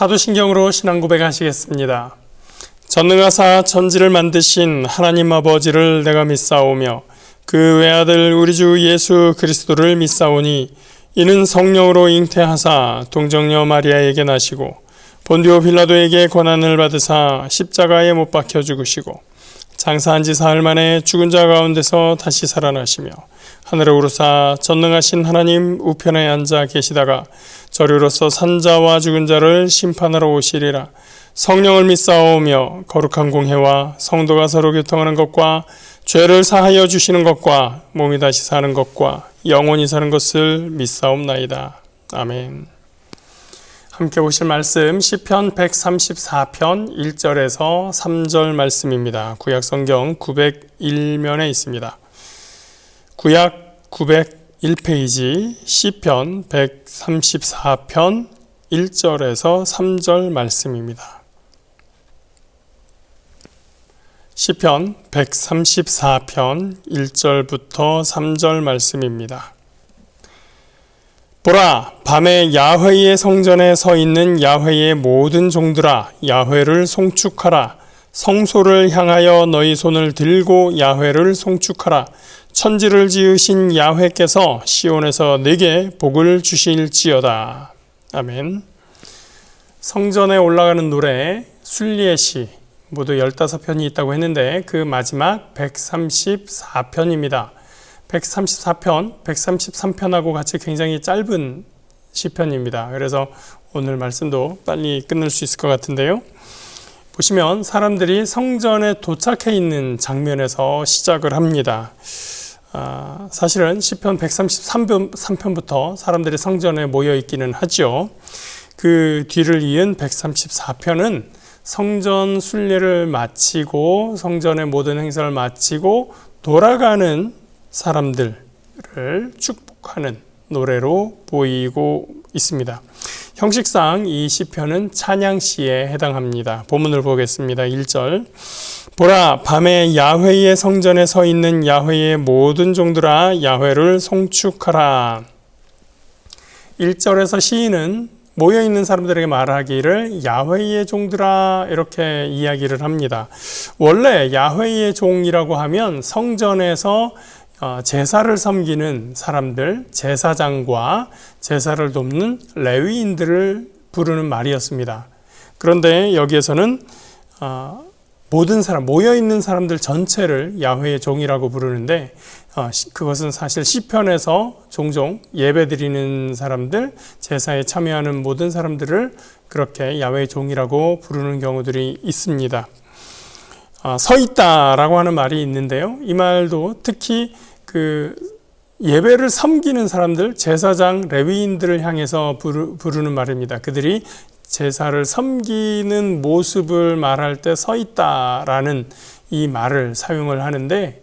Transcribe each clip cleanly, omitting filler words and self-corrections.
사도신경으로 신앙 고백하시겠습니다. 전능하사 천지를 만드신 하나님 아버지를 내가 믿사오며 그 외아들 우리 주 예수 그리스도를 믿사오니 이는 성령으로 잉태하사 동정녀 마리아에게 나시고 본디오 빌라도에게 고난을 받으사 십자가에 못 박혀 죽으시고 장사한 지 사흘 만에 죽은 자 가운데서 다시 살아나시며 하늘에 오르사 전능하신 하나님 우편에 앉아 계시다가 저리로서 산자와 죽은 자를 심판하러 오시리라. 성령을 믿사오며 거룩한 공회와 성도가 서로 교통하는 것과 죄를 사하여 주시는 것과 몸이 다시 사는 것과 영원히 사는 것을 믿사옵나이다. 아멘. 함께 보실 말씀 시편 134편 1절에서 3절 말씀입니다. 구약 성경 901면에 있습니다. 구약 901페이지 시편 134편 1절에서 3절 말씀입니다. 시편 134편 1절부터 3절 말씀입니다. 보라, 밤에 야훼의 성전에 서 있는 야훼의 모든 종들아, 야훼를 송축하라. 성소를 향하여 너희 손을 들고 야훼를 송축하라. 천지를 지으신 야훼께서 시온에서 내게 복을 주실지어다. 아멘. 성전에 올라가는 노래 순리의 시 모두 15편이 있다고 했는데 그 마지막 134편입니다. 134편, 133편하고 같이 굉장히 짧은 시편입니다. 그래서 오늘 말씀도 빨리 끝낼 수 있을 것 같은데요. 보시면 사람들이 성전에 도착해 있는 장면에서 시작을 합니다. 사실은 시편 133편부터 사람들이 성전에 모여 있기는 하죠. 그 뒤를 이은 134편은 성전 순례를 마치고 성전의 모든 행사를 마치고 돌아가는 사람들을 축복하는 노래로 보이고 있습니다. 형식상 이 시편은 찬양시에 해당합니다. 본문을 보겠습니다. 1절 보라, 밤에 야훼의 성전에 서 있는 야훼의 모든 종들아, 야훼를 송축하라. 1절에서 시인은 모여있는 사람들에게 말하기를 야훼의 종들아 이렇게 이야기를 합니다. 원래 야훼의 종이라고 하면 성전에서 제사를 섬기는 사람들, 제사장과 제사를 돕는 레위인들을 부르는 말이었습니다. 그런데 여기에서는 모든 사람, 모여있는 사람들 전체를 야훼의 종이라고 부르는데 그것은 사실 시편에서 종종 예배드리는 사람들, 제사에 참여하는 모든 사람들을 그렇게 야훼의 종이라고 부르는 경우들이 있습니다. 서 있다라고 하는 말이 있는데요. 이 말도 특히 그 예배를 섬기는 사람들, 제사장, 레위인들을 향해서 부르는 말입니다. 그들이 제사를 섬기는 모습을 말할 때 서 있다라는 이 말을 사용을 하는데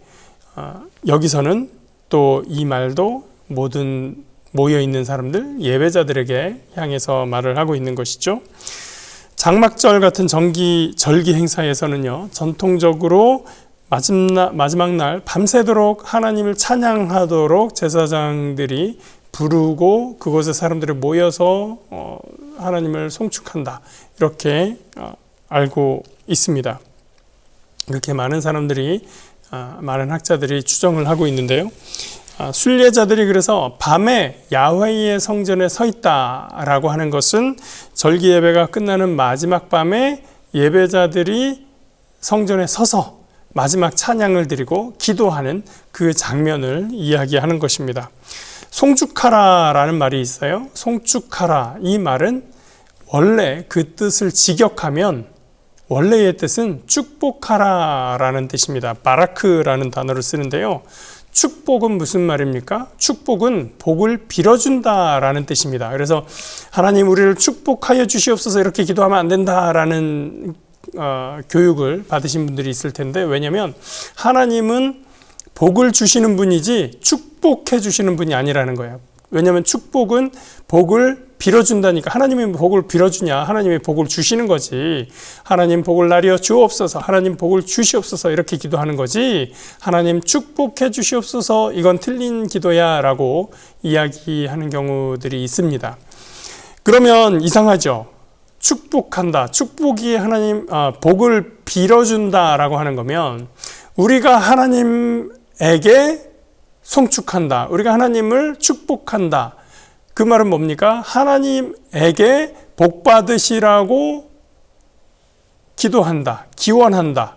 여기서는 또 이 말도 모든 모여있는 사람들, 예배자들에게 향해서 말을 하고 있는 것이죠. 장막절 같은 절기 행사에서는요, 전통적으로 마지막 날 밤새도록 하나님을 찬양하도록 제사장들이 부르고 그곳에 사람들이 모여서 하나님을 송축한다. 이렇게 알고 있습니다. 이렇게 많은 사람들이, 많은 학자들이 추정을 하고 있는데요. 순례자들이 그래서 밤에 야훼의 성전에 서 있다라고 하는 것은 절기 예배가 끝나는 마지막 밤에 예배자들이 성전에 서서 마지막 찬양을 드리고 기도하는 그 장면을 이야기하는 것입니다. 송축하라라는 말이 있어요. 송축하라, 이 말은 원래 그 뜻을 직역하면 원래의 뜻은 축복하라라는 뜻입니다. 바라크라는 단어를 쓰는데요. 축복은 무슨 말입니까? 축복은 복을 빌어준다라는 뜻입니다. 그래서 하나님 우리를 축복하여 주시옵소서 이렇게 기도하면 안 된다라는 교육을 받으신 분들이 있을 텐데, 왜냐하면 하나님은 복을 주시는 분이지 축복해 주시는 분이 아니라는 거예요. 왜냐하면 축복은 복을 빌어준다니까. 하나님이 복을 빌어주냐, 하나님이 복을 주시는 거지. 하나님 복을 나리어 주옵소서, 하나님 복을 주시옵소서 이렇게 기도하는 거지, 하나님 축복해 주시옵소서 이건 틀린 기도야 라고 이야기하는 경우들이 있습니다. 그러면 이상하죠. 축복한다. 축복이 하나님, 복을 빌어준다라고 하는 거면 우리가 하나님에게 송축한다. 우리가 하나님을 축복한다. 그 말은 뭡니까? 하나님에게 복 받으시라고 기도한다. 기원한다.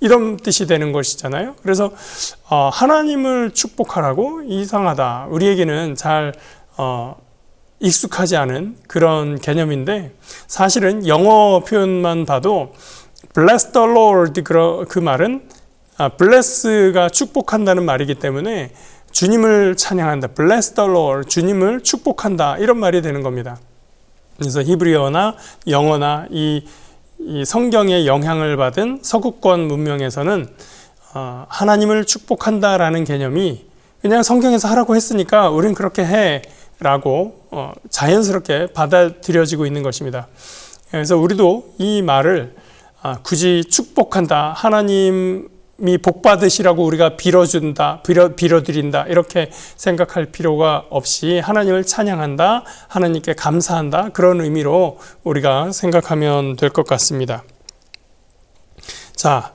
이런 뜻이 되는 것이잖아요. 그래서 하나님을 축복하라고? 이상하다. 우리에게는 잘 익숙하지 않은 그런 개념인데 사실은 영어 표현만 봐도 bless the Lord 그 말은 bless가 축복한다는 말이기 때문에 주님을 찬양한다. bless the Lord 주님을 축복한다. 이런 말이 되는 겁니다. 그래서 히브리어나 영어나 이 성경의 영향을 받은 서구권 문명에서는 하나님을 축복한다라는 개념이 그냥 성경에서 하라고 했으니까 우린 그렇게 해 라고 자연스럽게 받아들여지고 있는 것입니다. 그래서 우리도 이 말을 굳이 축복한다, 하나님이 복 받으시라고 우리가 빌어준다, 빌어드린다 이렇게 생각할 필요가 없이 하나님을 찬양한다, 하나님께 감사한다 그런 의미로 우리가 생각하면 될 것 같습니다. 자,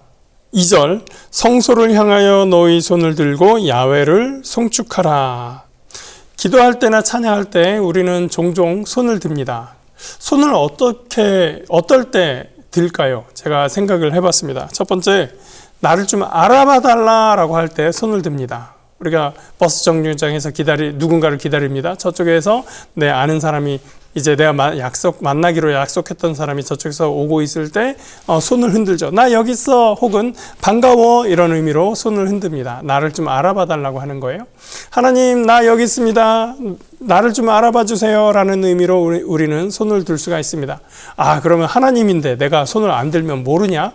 2절 성소를 향하여 너희 손을 들고 야훼를 송축하라. 기도할 때나 찬양할 때 우리는 종종 손을 듭니다. 손을 어떨 때 들까요? 제가 생각을 해봤습니다. 첫 번째, 나를 좀 알아봐 달라라고 할 때 손을 듭니다. 우리가 버스 정류장에서 누군가를 기다립니다. 저쪽에서 내 아는 사람이 이제 내가 만나기로 약속했던 사람이 저쪽에서 오고 있을 때 손을 흔들죠. 나 여기 있어 혹은 반가워 이런 의미로 손을 흔듭니다. 나를 좀 알아봐 달라고 하는 거예요. 하나님 나 여기 있습니다. 나를 좀 알아봐 주세요 라는 의미로 우리는 손을 들 수가 있습니다. 그러면 하나님인데 내가 손을 안 들면 모르냐?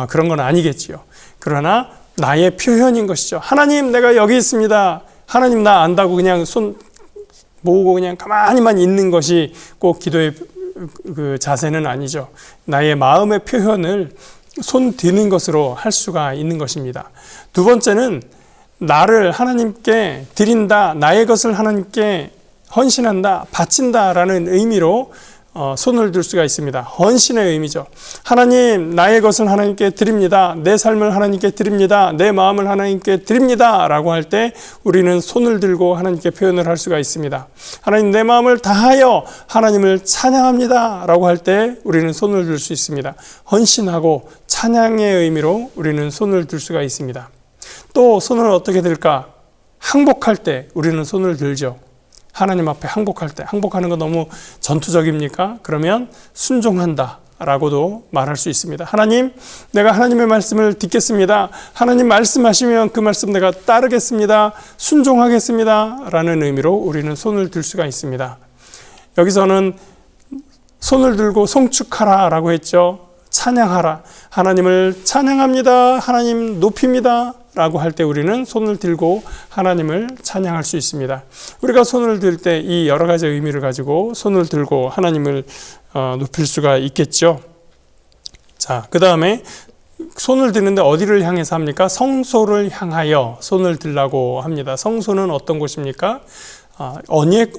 그런 건 아니겠지요. 그러나 나의 표현인 것이죠. 하나님 내가 여기 있습니다. 하나님 나 안다고 그냥 손 모으고 그냥 가만히만 있는 것이 꼭 기도의 그 자세는 아니죠. 나의 마음의 표현을 손 드는 것으로 할 수가 있는 것입니다. 두 번째는 나를 하나님께 드린다, 나의 것을 하나님께 헌신한다, 바친다라는 의미로 손을 들 수가 있습니다. 헌신의 의미죠. 하나님 나의 것을 하나님께 드립니다. 내 삶을 하나님께 드립니다. 내 마음을 하나님께 드립니다 라고 할 때 우리는 손을 들고 하나님께 표현을 할 수가 있습니다. 하나님 내 마음을 다하여 하나님을 찬양합니다 라고 할 때 우리는 손을 들 수 있습니다. 헌신하고 찬양의 의미로 우리는 손을 들 수가 있습니다. 또 손을 어떻게 들까? 항복할 때 우리는 손을 들죠. 하나님 앞에 항복할 때, 항복하는 거 너무 전투적입니까? 그러면 순종한다 라고도 말할 수 있습니다. 하나님, 내가 하나님의 말씀을 듣겠습니다. 하나님 말씀하시면 그 말씀 내가 따르겠습니다. 순종하겠습니다 라는 의미로 우리는 손을 들 수가 있습니다. 여기서는 손을 들고 송축하라 라고 했죠. 찬양하라. 하나님을 찬양합니다. 하나님 높입니다. 라고 할 때 우리는 손을 들고 하나님을 찬양할 수 있습니다. 우리가 손을 들 때 이 여러 가지 의미를 가지고 손을 들고 하나님을 높일 수가 있겠죠. 자, 그 다음에 손을 드는데 어디를 향해서 합니까? 성소를 향하여 손을 들라고 합니다. 성소는 어떤 곳입니까?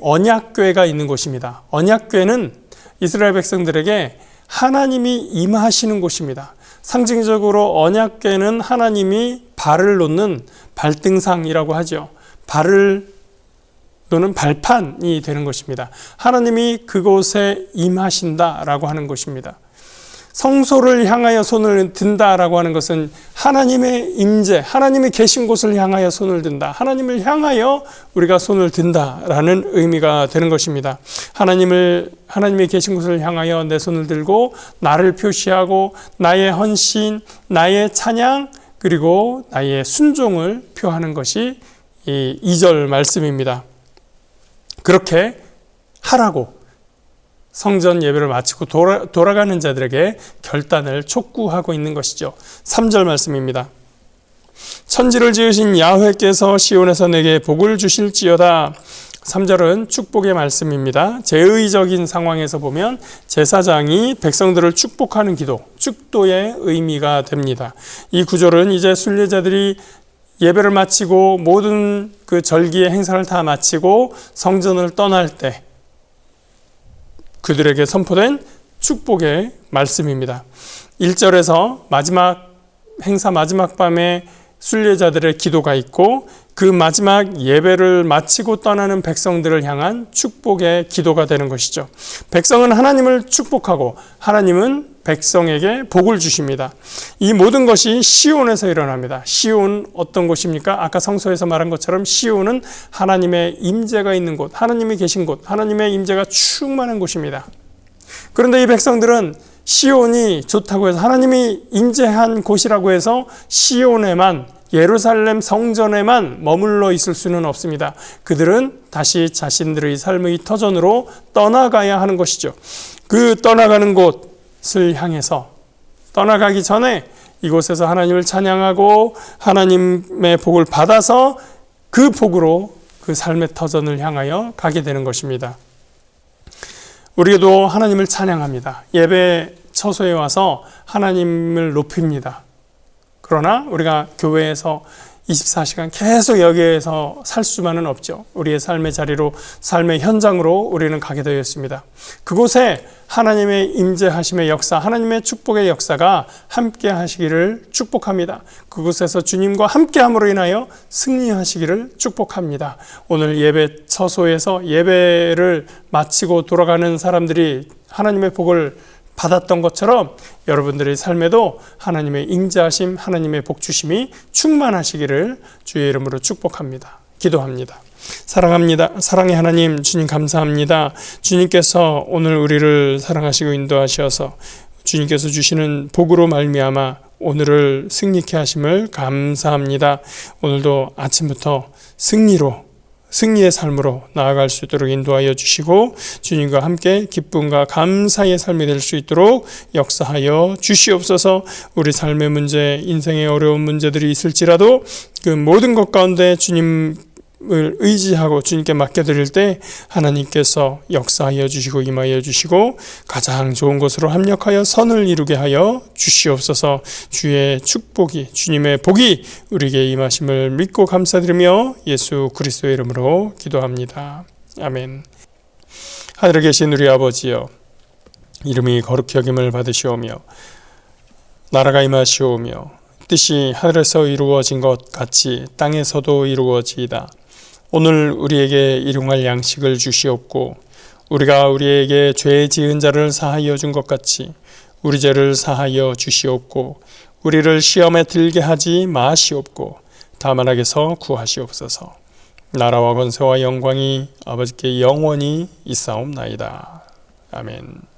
언약궤가 있는 곳입니다. 언약궤는 이스라엘 백성들에게 하나님이 임하시는 곳입니다. 상징적으로 언약궤는 하나님이 발을 놓는 발등상이라고 하죠. 발을 놓는 발판이 되는 것입니다. 하나님이 그곳에 임하신다라고 하는 것입니다. 성소를 향하여 손을 든다라고 하는 것은 하나님의 임재, 하나님이 계신 곳을 향하여 손을 든다. 하나님을 향하여 우리가 손을 든다라는 의미가 되는 것입니다. 하나님이 계신 곳을 향하여 내 손을 들고 나를 표시하고 나의 헌신, 나의 찬양, 그리고 나의 순종을 표하는 것이 이 2절 말씀입니다. 그렇게 하라고 성전 예배를 마치고 돌아가는 자들에게 결단을 촉구하고 있는 것이죠. 3절 말씀입니다. 천지를 지으신 야훼께서 시온에서 내게 복을 주실지어다. 3절은 축복의 말씀입니다. 제의적인 상황에서 보면 제사장이 백성들을 축복하는 기도, 축도의 의미가 됩니다. 이 구절은 이제 순례자들이 예배를 마치고 모든 그 절기의 행사를 다 마치고 성전을 떠날 때 그들에게 선포된 축복의 말씀입니다. 1절에서 행사 마지막 밤에 순례자들의 기도가 있고 그 마지막 예배를 마치고 떠나는 백성들을 향한 축복의 기도가 되는 것이죠. 백성은 하나님을 축복하고 하나님은 백성에게 복을 주십니다. 이 모든 것이 시온에서 일어납니다. 시온 어떤 곳입니까? 아까 성서에서 말한 것처럼 시온은 하나님의 임재가 있는 곳, 하나님이 계신 곳, 하나님의 임재가 충만한 곳입니다. 그런데 이 백성들은 시온이 좋다고 해서 하나님이 임재한 곳이라고 해서 시온에만, 예루살렘 성전에만 머물러 있을 수는 없습니다. 그들은 다시 자신들의 삶의 터전으로 떠나가야 하는 것이죠. 그 떠나가는 곳을 향해서 떠나가기 전에 이곳에서 하나님을 찬양하고 하나님의 복을 받아서 그 복으로 그 삶의 터전을 향하여 가게 되는 것입니다. 우리도 하나님을 찬양합니다. 예배 처소에 와서 하나님을 높입니다. 그러나 우리가 교회에서 24시간 계속 여기에서 살 수만은 없죠. 우리의 삶의 자리로, 삶의 현장으로 우리는 가게 되어 있습니다. 그곳에 하나님의 임재하심의 역사, 하나님의 축복의 역사가 함께 하시기를 축복합니다. 그곳에서 주님과 함께함으로 인하여 승리하시기를 축복합니다. 오늘 예배 처소에서 예배를 마치고 돌아가는 사람들이 하나님의 복을 받았던 것처럼 여러분들의 삶에도 하나님의 임재하심, 하나님의 복주심이 충만하시기를 주의 이름으로 축복합니다. 기도합니다. 사랑합니다. 사랑의 하나님, 주님 감사합니다. 주님께서 오늘 우리를 사랑하시고 인도하셔서 주님께서 주시는 복으로 말미암아 오늘을 승리케 하심을 감사합니다. 오늘도 아침부터 승리의 삶으로 나아갈 수 있도록 인도하여 주시고 주님과 함께 기쁨과 감사의 삶이 될 수 있도록 역사하여 주시옵소서. 우리 삶의 문제, 인생의 어려운 문제들이 있을지라도 그 모든 것 가운데 주님을 의지하고 주님께 맡겨드릴 때 하나님께서 역사하여 주시고 임하여 주시고 가장 좋은 것으로 합력하여 선을 이루게 하여 주시옵소서. 주의 축복이, 주님의 복이 우리에게 임하심을 믿고 감사드리며 예수 그리스도의 이름으로 기도합니다. 아멘. 하늘에 계신 우리 아버지여, 이름이 거룩히 여김을 받으시오며 나라가 임하시오며 뜻이 하늘에서 이루어진 것 같이 땅에서도 이루어지이다. 오늘 우리에게 일용할 양식을 주시옵고 우리가 우리에게 죄 지은 자를 사하여 준 것 같이 우리 죄를 사하여 주시옵고 우리를 시험에 들게 하지 마시옵고 다만 악에서 구하시옵소서. 나라와 권세와 영광이 아버지께 영원히 있사옵나이다. 아멘.